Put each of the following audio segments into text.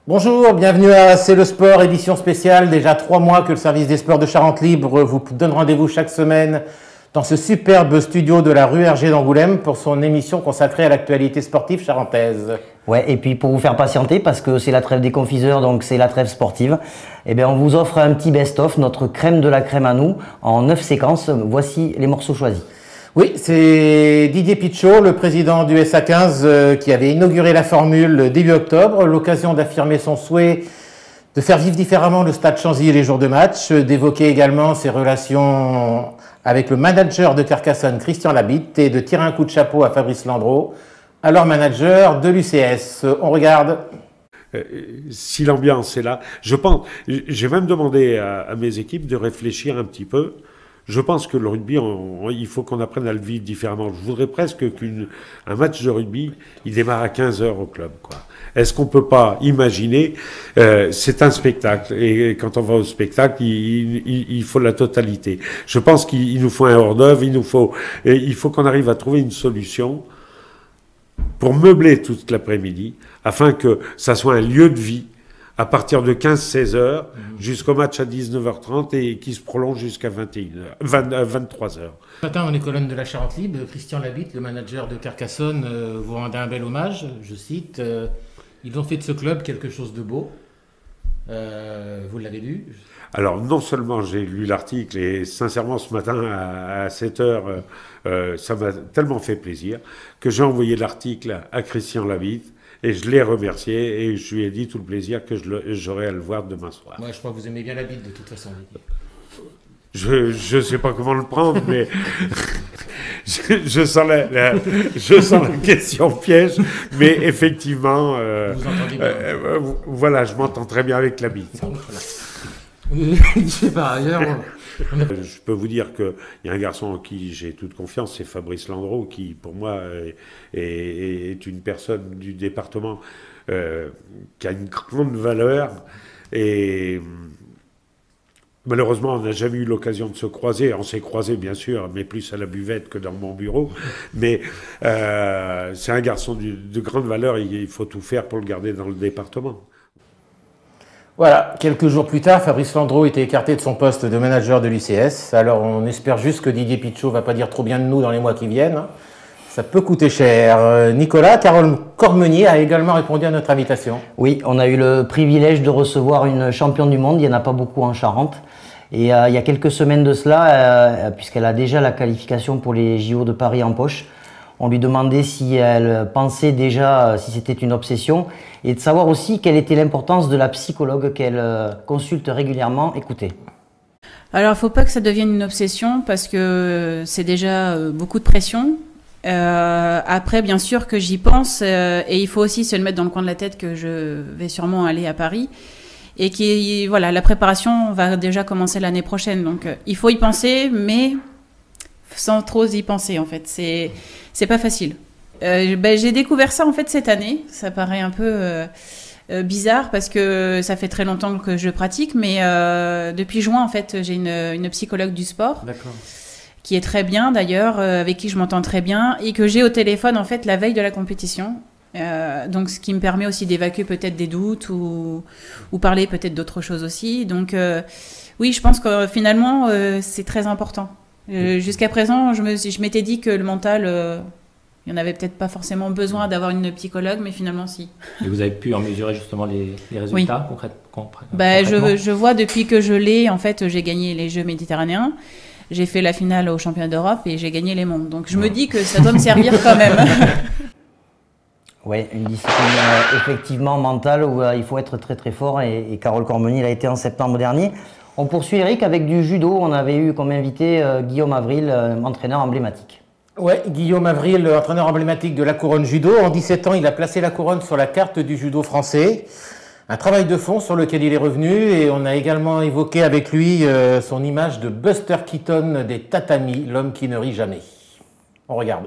Bonjour, bienvenue à C'est le Sport, édition spéciale. Déjà 3 mois que le service des sports de Charente Libre vous donne rendez-vous chaque semaine dans ce superbe studio de la rue Hergé d'Angoulême pour son émission consacrée à l'actualité sportive charentaise. Ouais, et puis pour vous faire patienter, parce que c'est la trêve des confiseurs, donc c'est la trêve sportive, eh bien on vous offre un petit best-of, notre crème de la crème à nous, en 9 séquences. Voici les morceaux choisis. Oui, c'est Didier Pichot, le président du SA15, qui avait inauguré la formule début octobre, l'occasion d'affirmer son souhait de faire vivre différemment le stade Chanzy les jours de match, d'évoquer également ses relations avec le manager de Carcassonne, Christian Labitte, et de tirer un coup de chapeau à Fabrice Landreau, alors manager de l'UCS. On regarde. Si l'ambiance est là, je pense, j'ai même demandé à mes équipes de réfléchir un petit peu. Je pense que le rugby, il faut qu'on apprenne à le vivre différemment. Je voudrais presque qu'un match de rugby, il démarre à 15 heures au club, quoi. Est-ce qu'on peut pas imaginer, c'est un spectacle, et quand on va au spectacle, il faut la totalité. Je pense qu'il nous faut un hors-d'œuvre, il faut qu'on arrive à trouver une solution pour meubler toute l'après-midi, afin que ça soit un lieu de vie, à partir de 15-16 heures jusqu'au match à 19h30 et qui se prolonge jusqu'à 23 heures. Ce matin, dans les colonnes de la Charente Libre, Christian Labitte, le manager de Carcassonne, vous rendait un bel hommage. Je cite, ils ont fait de ce club quelque chose de beau. Vous l'avez lu? Alors, non seulement j'ai lu l'article, et sincèrement, ce matin, à 7 heures, ça m'a tellement fait plaisir que j'ai envoyé l'article à Christian Labitte. Et je l'ai remercié et je lui ai dit tout le plaisir que j'aurais à le voir demain soir. Moi, je crois que vous aimez bien la bite de toute façon. Je ne sais pas comment le prendre, mais je sens la question piège. Mais effectivement, vous entendez bien. Voilà, je m'entends très bien avec la bite. Par ailleurs... Je peux vous dire qu'il y a un garçon en qui j'ai toute confiance, c'est Fabrice Landreau, qui pour moi est une personne du département qui a une grande valeur. Et malheureusement, on n'a jamais eu l'occasion de se croiser. On s'est croisés, bien sûr, mais plus à la buvette que dans mon bureau. Mais c'est un garçon de grande valeur et il faut tout faire pour le garder dans le département. Voilà, quelques jours plus tard, Fabrice Landreau était écarté de son poste de manager de l'UCS. Alors on espère juste que Didier Pichot ne va pas dire trop bien de nous dans les mois qui viennent. Ça peut coûter cher. Nicolas, Carole Cormenier a également répondu à notre invitation. Oui, on a eu le privilège de recevoir une championne du monde, il n'y en a pas beaucoup en Charente. Et il y a quelques semaines de cela, puisqu'elle a déjà la qualification pour les JO de Paris en poche, on lui demandait si elle pensait déjà, si c'était une obsession, et de savoir aussi quelle était l'importance de la psychologue qu'elle consulte régulièrement. Écoutez. Alors, il ne faut pas que ça devienne une obsession, parce que c'est déjà beaucoup de pression. Après, bien sûr que j'y pense, et il faut aussi se le mettre dans le coin de la tête que je vais sûrement aller à Paris. Et voilà, la préparation va déjà commencer l'année prochaine. Donc, il faut y penser, mais sans trop y penser, en fait. C'est pas facile. J'ai découvert ça, en fait, cette année. Ça paraît un peu bizarre parce que ça fait très longtemps que je pratique, mais depuis juin, en fait, j'ai une psychologue du sport. D'accord. Qui est très bien, d'ailleurs, avec qui je m'entends très bien, et que j'ai au téléphone, en fait, la veille de la compétition. Donc, ce qui me permet aussi d'évacuer peut-être des doutes ou parler peut-être d'autres choses aussi. Donc, oui, je pense que finalement, c'est très important. Jusqu'à présent, je m'étais dit que le mental, il n'y en avait peut-être pas forcément besoin d'avoir une psychologue, mais finalement, si. Et vous avez pu en mesurer justement les résultats concrètement? Je vois depuis que je l'ai, en fait, j'ai gagné les Jeux méditerranéens, j'ai fait la finale au championnat d'Europe et j'ai gagné les mondes. Donc, je me dis que ça doit me servir quand même. Oui, une discipline effectivement mentale où il faut être très très fort, et Carole Cormenier l'a été en septembre dernier. On poursuit, Eric, avec du judo. On avait eu comme invité Guillaume Avril, entraîneur emblématique. Ouais, Guillaume Avril, entraîneur emblématique de la couronne judo. En 17 ans, il a placé la couronne sur la carte du judo français. Un travail de fond sur lequel il est revenu, et on a également évoqué avec lui son image de Buster Keaton des tatamis, l'homme qui ne rit jamais. On regarde.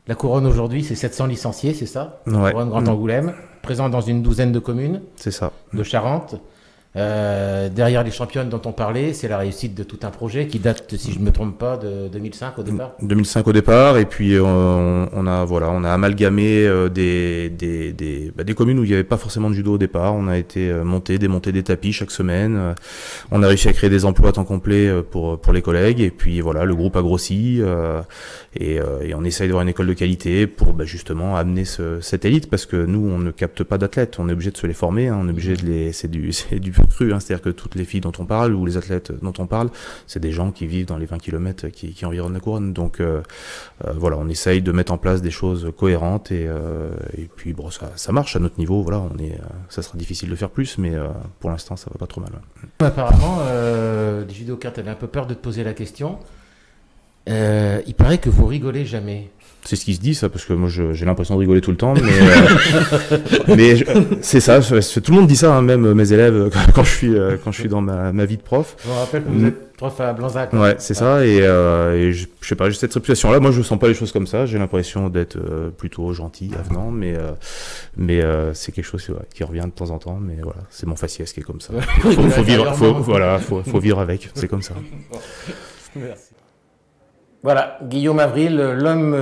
La couronne aujourd'hui, c'est 700 licenciés, c'est ça? Ouais. Couronne Grand Angoulême, présent dans une douzaine de communes. C'est ça. De Charente. Derrière les championnes dont on parlait, c'est la réussite de tout un projet qui date, si je ne me trompe pas, de 2005 au départ. 2005 au départ, et puis on a amalgamé des communes où il n'y avait pas forcément de judo au départ. On a été démonter des tapis chaque semaine. On a réussi à créer des emplois à temps complet pour les collègues, et puis voilà, le groupe a grossi et on essaye d'avoir une école de qualité pour justement amener cette élite, parce que nous on ne capte pas d'athlètes, on est obligé de se les former, hein, on est obligé de c'est du cru, hein, c'est-à-dire que toutes les filles dont on parle ou les athlètes dont on parle, c'est des gens qui vivent dans les 20 km qui environnent la couronne. Donc voilà, on essaye de mettre en place des choses cohérentes et puis bon, ça marche à notre niveau. Voilà, ça sera difficile de faire plus, mais pour l'instant ça va pas trop mal. Ouais. Apparemment, les judokas avaient un peu peur de te poser la question. Il paraît que vous rigolez jamais. C'est ce qui se dit, ça, parce que moi j'ai l'impression de rigoler tout le temps, mais c'est ça, tout le monde dit ça, hein, même mes élèves quand je suis dans ma vie de prof. Je me rappelle que vous êtes prof à Blanzac. Ouais, c'est ça, et je sais pas, j'ai cette réputation-là. Moi je sens pas les choses comme ça, j'ai l'impression d'être plutôt gentil, avenant, mais c'est quelque chose qui revient de temps en temps, mais voilà, c'est mon faciès qui est comme ça. Faut vivre avec, c'est comme ça. Merci. Voilà, Guillaume Avril, l'homme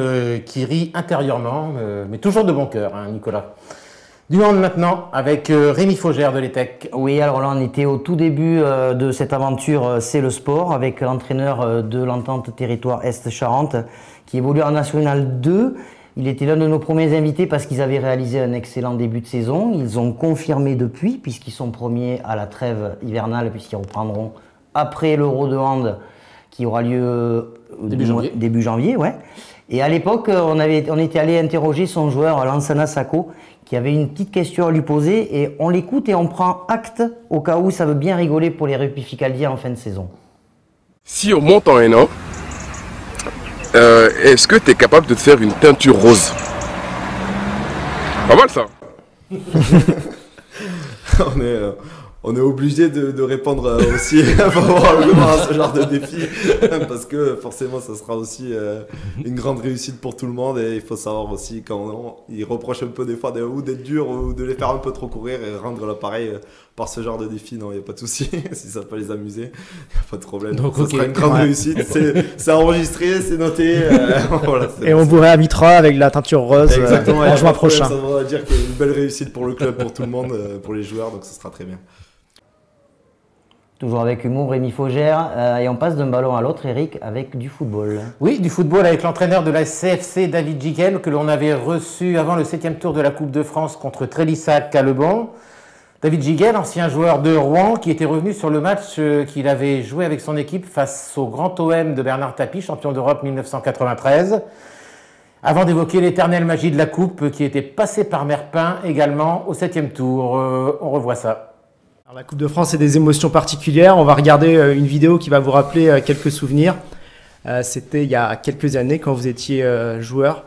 qui rit intérieurement, mais toujours de bon cœur, hein, Nicolas. Du hand maintenant, avec Rémi Faugère de l'ETEC. Oui, alors là, on était au tout début de cette aventure C'est le sport, avec l'entraîneur de l'entente territoire Est-Charente, qui évolue en National 2. Il était l'un de nos premiers invités parce qu'ils avaient réalisé un excellent début de saison. Ils ont confirmé depuis, puisqu'ils sont premiers à la trêve hivernale, puisqu'ils reprendront après l'Euro de hand, qui aura lieu début janvier, ouais. Et à l'époque, on était allé interroger son joueur, Lansana Sako, qui avait une petite question à lui poser, et on l'écoute et on prend acte au cas où ça veut bien rigoler pour les rugbyficaldiens en fin de saison. Si on monte en N1, est-ce que tu es capable de te faire une teinture rose? Pas mal ça. On est obligé de répondre aussi favorablement à ce genre de défi, parce que forcément ça sera aussi une grande réussite pour tout le monde, et il faut savoir aussi quand ils reprochent un peu des fois ou d'être dur ou de les faire un peu trop courir et rendre l'appareil par ce genre de défi. Non, il n'y a pas de souci, si ça peut les amuser, il n'y a pas de problème. Donc, ça sera une grande réussite, c'est enregistré, c'est noté. Voilà, et on vous réinvitera avec la teinture rose en juin prochain. Ça va dire qu'il y a une belle réussite pour le club, pour tout le monde, pour les joueurs, donc ça sera très bien. Toujours avec humour, Rémi Faugère, et on passe d'un ballon à l'autre, Eric, avec du football. Oui, du football avec l'entraîneur de la CFC, David Giguel, que l'on avait reçu avant le 7e tour de la Coupe de France contre Trélissac à Lebon. David Giguel, ancien joueur de Rouen, qui était revenu sur le match qu'il avait joué avec son équipe face au grand OM de Bernard Tapie, champion d'Europe 1993. Avant d'évoquer l'éternelle magie de la Coupe, qui était passée par Merpin également au 7e tour. On revoit ça. Alors, la Coupe de France, c'est des émotions particulières. On va regarder une vidéo qui va vous rappeler quelques souvenirs. C'était il y a quelques années quand vous étiez joueur.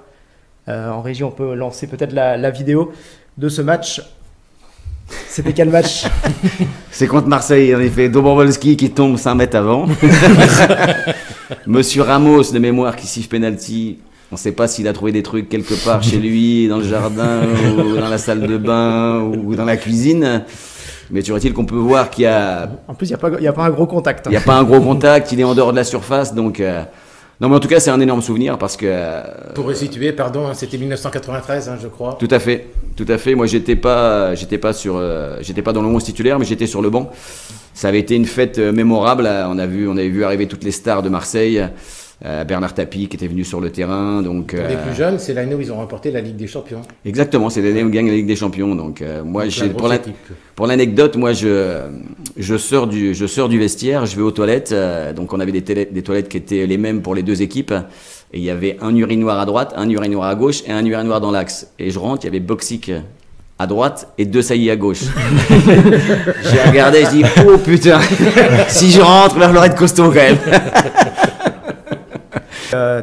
En régie, on peut lancer peut-être la vidéo de ce match. C'était quel match? C'est contre Marseille, en effet. Dobrovolski qui tombe 5 mètres avant. Monsieur Ramos, de mémoire, qui siffle penalty. On ne sait pas s'il a trouvé des trucs quelque part chez lui, dans le jardin, ou dans la salle de bain, ou dans la cuisine. Mais toujours est-il qu'on peut voir qu'il y a... En plus, il n'y a pas un gros contact. Il n'y a pas un gros contact, il est en dehors de la surface. Donc, non, mais en tout cas, c'est un énorme souvenir parce que... Pour resituer, pardon, c'était 1993, je crois. Tout à fait, tout à fait. Moi, j'étais pas dans le 11 titulaire, mais j'étais sur le banc. Ça avait été une fête mémorable. On avait vu arriver toutes les stars de Marseille. Bernard Tapie qui était venu sur le terrain. Donc, les plus jeunes, c'est l'année où ils ont remporté la Ligue des Champions. Exactement, c'est l'année où ils gagnent la Ligue des Champions. Donc, moi, pour l'anecdote, moi, je sors du vestiaire, je vais aux toilettes. Donc, on avait des toilettes qui étaient les mêmes pour les deux équipes. Et il y avait un urinoir à droite, un urinoir à gauche et un urinoir dans l'axe. Et je rentre, il y avait Boxic à droite et 2 saillies à gauche. J'ai regardé, je dis, oh putain, si je rentre, il va être costaud quand même.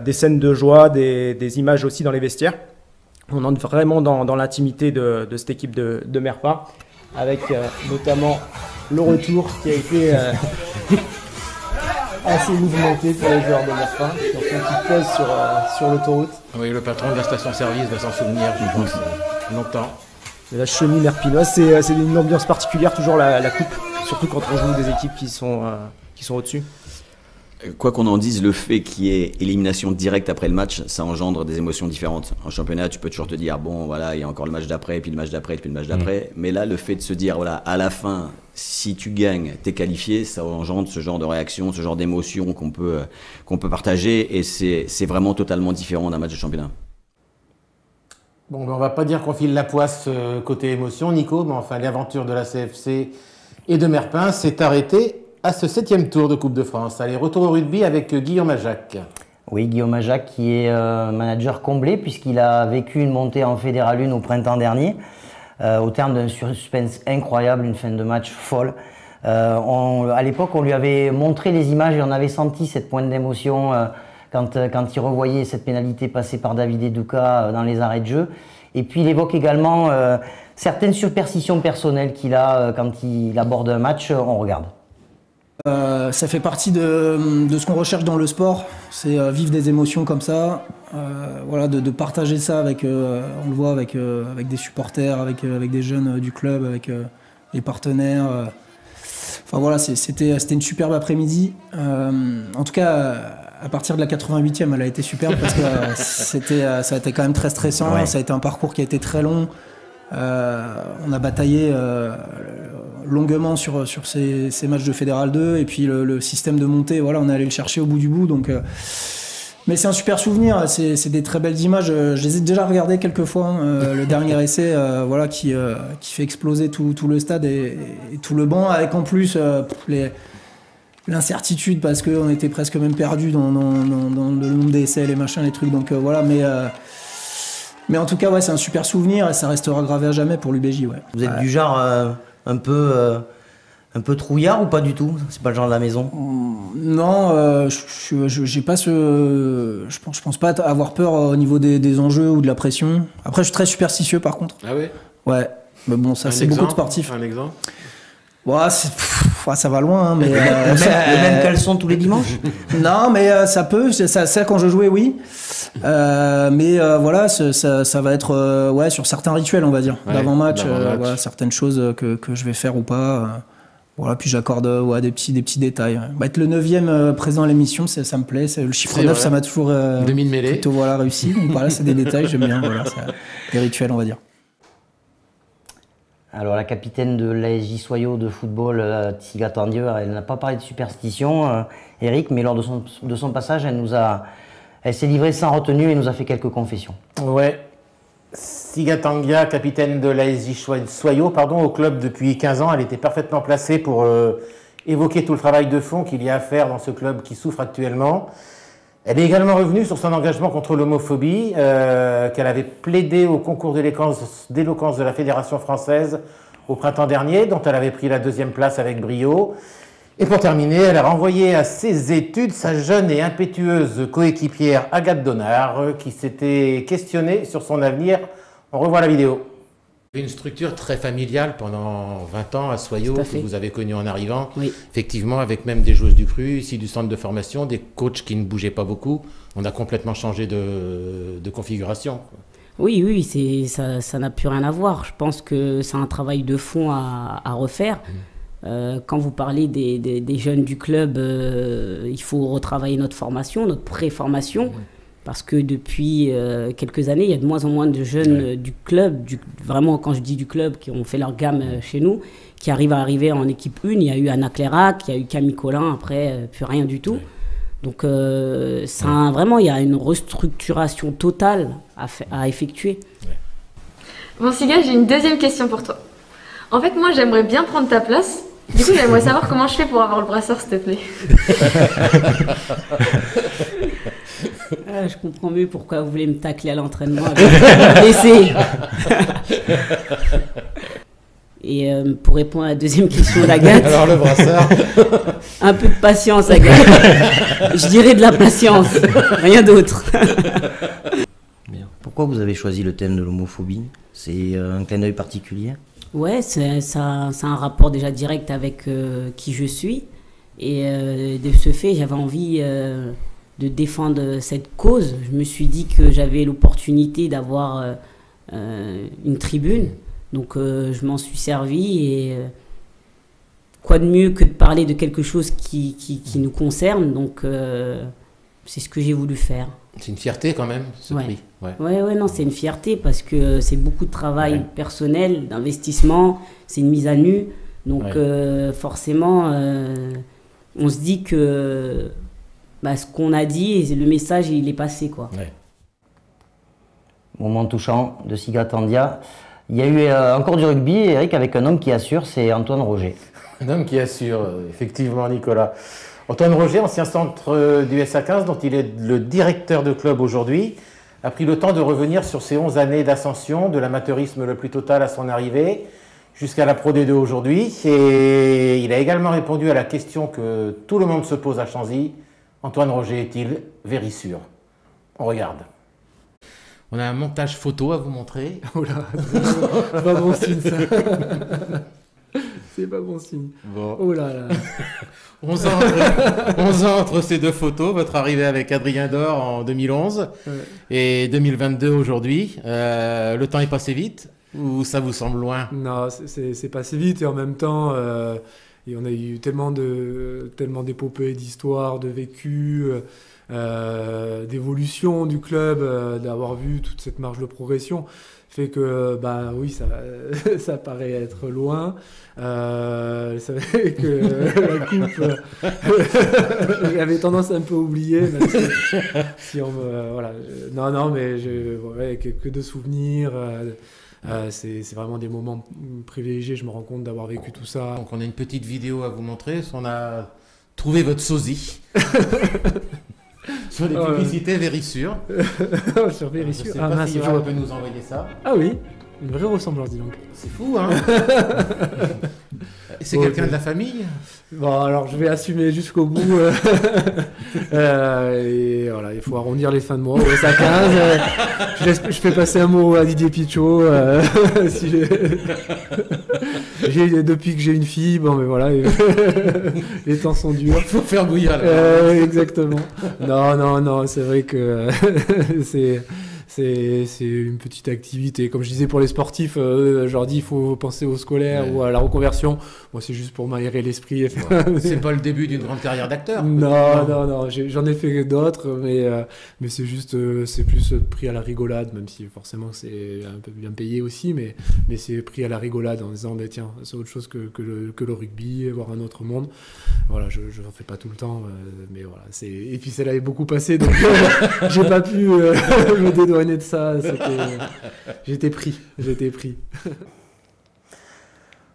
Des scènes de joie, des images aussi dans les vestiaires. On entre vraiment dans l'intimité de cette équipe de Merpin, avec notamment le retour qui a été assez mouvementé pour les joueurs de Merpin, qui ont fait une petite pause sur l'autoroute. Oui, le patron de la station-service va s'en souvenir, je pense, longtemps. La chenille merpinoise, c'est une ambiance particulière, toujours la coupe surtout quand on joue des équipes qui sont au-dessus. Quoi qu'on en dise, le fait qu'il y ait élimination directe après le match, ça engendre des émotions différentes. En championnat, tu peux toujours te dire, bon, voilà, il y a encore le match d'après, puis le match d'après, puis le match d'après. Mais là, le fait de se dire, voilà, à la fin, si tu gagnes, t'es qualifié, ça engendre ce genre de réaction, ce genre d'émotion qu'on peut partager. Et c'est vraiment totalement différent d'un match de championnat. Bon, ben on va pas dire qu'on file la poisse côté émotion, Nico, mais enfin, l'aventure de la CFC et de Merpin s'est arrêtée à ce 7e tour de Coupe de France. Allez, retour au rugby avec Guillaume Ajac. Oui, Guillaume Ajac qui est manager comblé puisqu'il a vécu une montée en Fédéral 1 au printemps dernier, au terme d'un suspense incroyable, une fin de match folle. À l'époque, on lui avait montré les images et on avait senti cette pointe d'émotion quand il revoyait cette pénalité passée par David Eduka dans les arrêts de jeu. Et puis il évoque également certaines superstitions personnelles qu'il a quand il aborde un match, on regarde. Ça fait partie de ce qu'on recherche dans le sport, c'est vivre des émotions comme ça, voilà, de partager ça avec, on le voit avec des supporters, avec des jeunes du club, avec les partenaires. Enfin voilà, c'était une superbe après-midi. En tout cas, à partir de la 88e, elle a été superbe parce que ça a été quand même très stressant. Ouais. Ça a été un parcours qui a été très long. On a bataillé longuement sur ces matchs de Fédéral 2 et puis le système de montée, voilà, on est allé le chercher au bout du bout. Donc, mais c'est un super souvenir, c'est des très belles images. Je les ai déjà regardées quelques fois. Le dernier essai, voilà, qui fait exploser tout le stade et tout le banc, avec en plus l'incertitude parce qu'on était presque même perdu dans le nombre d'essais, les machins, les trucs. Donc voilà, mais en tout cas, ouais, c'est un super souvenir et ça restera gravé à jamais pour l'UBJ. Ouais. Vous êtes du genre un peu trouillard ou pas du tout? C'est pas le genre de la maison? Non, j'ai pas je pense pas avoir peur au niveau des enjeux ou de la pression. Après, je suis très superstitieux par contre. Ah oui? Ouais, mais bon, ça c'est beaucoup de sportifs. Un exemple? Ouais, ça va loin, hein, mais le même caleçon tous les dimanches? Non, mais ça peut. Ça quand je jouais, oui. Mais voilà, ça va être ouais, sur certains rituels, on va dire, d'avant-match. Voilà, certaines choses que je vais faire ou pas. Voilà, puis j'accorde des petits détails. Être le 9e présent à l'émission, ça me plaît. Le chiffre 9, ça m'a toujours plutôt réussi. Donc voilà, c'est des détails, j'aime bien. Voilà, des rituels, on va dire. Alors la capitaine de l'ASJ Soyaux de football, Tsiga Tandieu, elle n'a pas parlé de superstition, Eric, mais lors de son passage, elle s'est livrée sans retenue et nous a fait quelques confessions. Ouais. Tsiga Tandieu, capitaine de l'ASJ Soyaux, au club depuis 15 ans, elle était parfaitement placée pour évoquer tout le travail de fond qu'il y a à faire dans ce club qui souffre actuellement. Elle est également revenue sur son engagement contre l'homophobie, qu'elle avait plaidé au concours d'éloquence de la Fédération française au printemps dernier, dont elle avait pris la 2e place avec brio. Et pour terminer, elle a renvoyé à ses études sa jeune et impétueuse coéquipière Agathe Donard, qui s'était questionnée sur son avenir. On revoit la vidéo. Une structure très familiale pendant 20 ans à Soyaux, que vous avez connue en arrivant. Oui. Effectivement, avec même des joueuses du cru, ici du centre de formation, des coachs qui ne bougeaient pas beaucoup. On a complètement changé de configuration. Oui, ça n'a plus rien à voir. Je pense que c'est un travail de fond à refaire. Quand vous parlez des jeunes du club, il faut retravailler notre formation, notre pré-formation. Parce que depuis quelques années, il y a de moins en moins de jeunes du club, vraiment quand je dis du club, qui ont fait leur gamme chez nous, qui arrivent en équipe 1. Il y a eu Anna Clairac, il y a eu Camille Collin, après plus rien du tout. Donc vraiment, il y a une restructuration totale à effectuer. Bon Tsiga, j'ai une deuxième question pour toi. En fait, moi j'aimerais bien prendre ta place. Du coup, j'aimerais savoir comment je fais pour avoir le brassard, s'il te plaît. Je comprends mieux pourquoi vous voulez me tacler à l'entraînement avec l'essai. Et pour répondre à la deuxième question d'Agathe. Alors le brassard. Un peu de patience, Agathe. Je dirais de la patience, rien d'autre. Pourquoi vous avez choisi le thème de l'homophobie? C'est un clin d'œil particulier? Ouais, c'est un rapport déjà direct avec qui je suis. Et de ce fait, j'avais envie de défendre cette cause. Je me suis dit que j'avais l'opportunité d'avoir une tribune. Donc je m'en suis servi quoi de mieux que de parler de quelque chose qui nous concerne. Donc, c'est ce que j'ai voulu faire. C'est une fierté quand même, ce prix. Ouais, non, c'est une fierté parce que c'est beaucoup de travail personnel, d'investissement, c'est une mise à nu. Donc, forcément, on se dit que ce qu'on a dit, le message, il est passé, quoi. Moment touchant de Siga Tandia. Il y a eu encore du rugby, Eric, avec un homme qui assure, c'est Antoine Roger. Un homme qui assure, effectivement, Nicolas. Antoine Roger, ancien centre du SA15, dont il est le directeur de club aujourd'hui, a pris le temps de revenir sur ses 11 années d'ascension, de l'amateurisme le plus total à son arrivée, jusqu'à la Pro D2 aujourd'hui. Et il a également répondu à la question que tout le monde se pose à Chanzy. Antoine Roger est-il Vérissure? On regarde. On a un montage photo à vous montrer. Oh là, c'est pas bon signe ça. C'est pas bon signe. Bon. Oh là là. 11 ans entre ces deux photos, votre arrivée avec Adrien Dor en 2011 et 2022 aujourd'hui. Le temps est passé vite ou ça vous semble loin? Non, c'est passé vite et en même temps, et on a eu tellement d'épopées, d'histoires, de vécus, d'évolution du club, d'avoir vu toute cette marge de progression. Fait que, oui, ça paraît être loin. C'est vrai que la coupe, j'avais tendance à un peu oublier. Même si on me, voilà. Non, mais que de souvenirs. C'est vraiment des moments privilégiés. Je me rends compte d'avoir vécu tout ça. Donc, on a une petite vidéo à vous montrer. On a trouvé votre sosie. Sur les publicités Vérissure. Sur Vérissure. Je sais pas si Joël peut nous envoyer ça. Ah oui, une vraie ressemblance, dis donc. C'est fou, hein. C'est quelqu'un de la famille? Bon, alors je vais assumer jusqu'au bout. Et voilà, il faut arrondir les fins de mois. Ça 15. Je fais passer un mot à Didier Pichot. Depuis que j'ai une fille, bon, mais voilà, les temps sont durs. Il faut faire bouillir là. Exactement. Non, c'est vrai que c'est une petite activité. Comme je disais pour les sportifs, je leur dis il faut penser au scolaire ou à la reconversion. Moi, c'est juste pour m'aérer l'esprit. C'est pas le début d'une grande carrière d'acteur. Non. J'en ai fait d'autres, mais c'est juste, c'est plus pris à la rigolade, même si forcément c'est un peu bien payé aussi, mais c'est pris à la rigolade en disant tiens, c'est autre chose que le rugby, voir un autre monde. Voilà, je n'en fais pas tout le temps, mais voilà. Et puis ça l'avait beaucoup passé, donc j'ai pas pu me dédouaner de ça. J'étais pris.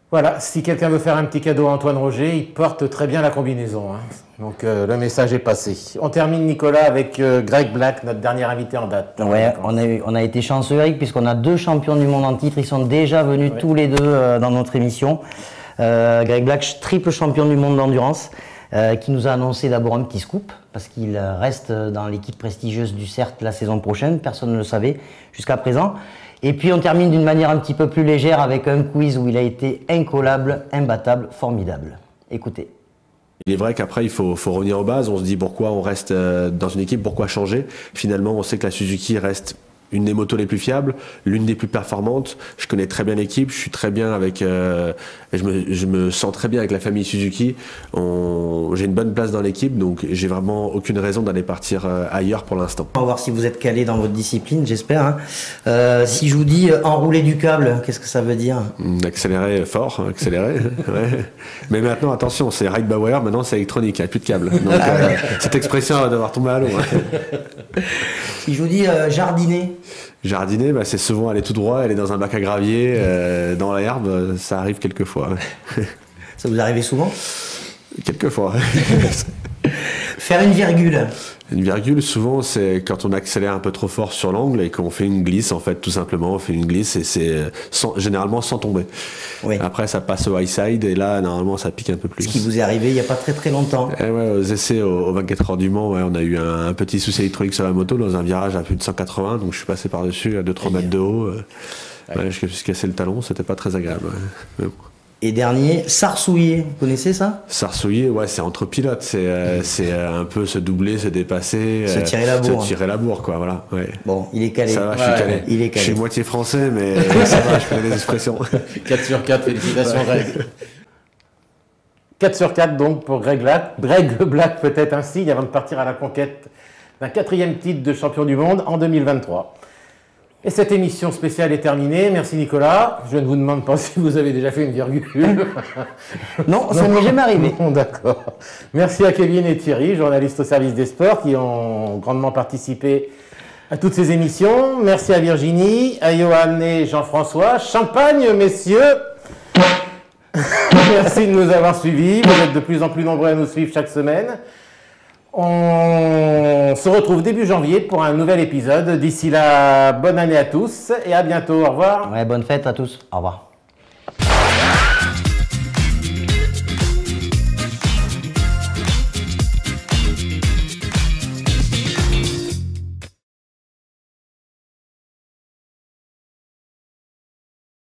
Voilà, si quelqu'un veut faire un petit cadeau à Antoine Roger, il porte très bien la combinaison. Hein. Donc le message est passé. On termine, Nicolas, avec Greg Black, notre dernier invité en date. Ouais, on a été chanceux, Eric, puisqu'on a 2 champions du monde en titre. Ils sont déjà venus tous les deux dans notre émission. Greg Black, triple champion du monde d'endurance, qui nous a annoncé d'abord un petit scoop, parce qu'il reste dans l'équipe prestigieuse du CERT la saison prochaine. Personne ne le savait jusqu'à présent. Et puis on termine d'une manière un petit peu plus légère avec un quiz où il a été incollable, imbattable, formidable. Écoutez. Il est vrai qu'après, il faut revenir aux bases. On se dit pourquoi on reste dans une équipe, pourquoi changer. Finalement, on sait que la Suzuki reste une des motos les plus fiables, l'une des plus performantes. Je connais très bien l'équipe, je suis très bien avec, je me sens très bien avec la famille Suzuki. J'ai une bonne place dans l'équipe, donc j'ai vraiment aucune raison d'aller partir ailleurs pour l'instant. On va voir si vous êtes calé dans votre discipline, j'espère. Hein. Si je vous dis enrouler du câble, qu'est-ce que ça veut dire? Accélérer fort, accélérer. Ouais. Mais maintenant, attention, c'est ride by wire, maintenant c'est électronique, il n'y a plus de câble. Donc cette expression va devoir tomber à l'eau. Si je vous dis jardiner. Jardiner, c'est souvent aller tout droit, aller dans un bac à gravier, dans l'herbe, ça arrive quelquefois. Ça vous arrive souvent? Quelquefois. Faire une virgule. Une virgule, souvent, c'est quand on accélère un peu trop fort sur l'angle et qu'on fait une glisse, en fait, tout simplement, on fait une glisse et c'est généralement sans tomber. Oui. Après, ça passe au high side et là, normalement, ça pique un peu plus. Ce qui vous est arrivé il n'y a pas très longtemps. Et ouais, aux essais au 24 heures du Mans, on a eu un petit souci électronique sur la moto dans un virage à plus de 180, donc je suis passé par-dessus à 2-3 mètres de haut. Je me suis cassé le talon, c'était pas très agréable. Mais bon. Et dernier, sarsouiller, vous connaissez ça? Sarsouiller, ouais, c'est entre pilotes, c'est un peu se doubler, se dépasser, se tirer la bourre. Se tirer la bourre, quoi, voilà. Ouais. Bon, il est calé. Ça va, je suis calé. Il est calé. Je suis moitié français, mais ça va, je connais les expressions. 4 sur 4, félicitations, Greg. 4 sur 4 donc pour Greg Black, peut-être un signe avant de partir à la conquête d'un 4e titre de champion du monde en 2023. Et cette émission spéciale est terminée. Merci Nicolas. Je ne vous demande pas si vous avez déjà fait une virgule. Non, ça ne m'est jamais arrivé. Bon, d'accord. Merci à Kevin et Thierry, journalistes au service des sports, qui ont grandement participé à toutes ces émissions. Merci à Virginie, à Johan et Jean-François. Champagne, messieurs. Merci de nous avoir suivis. Vous êtes de plus en plus nombreux à nous suivre chaque semaine. On se retrouve début janvier pour un nouvel épisode. D'ici là, bonne année à tous et à bientôt. Au revoir. Ouais, bonne fête à tous. Au revoir.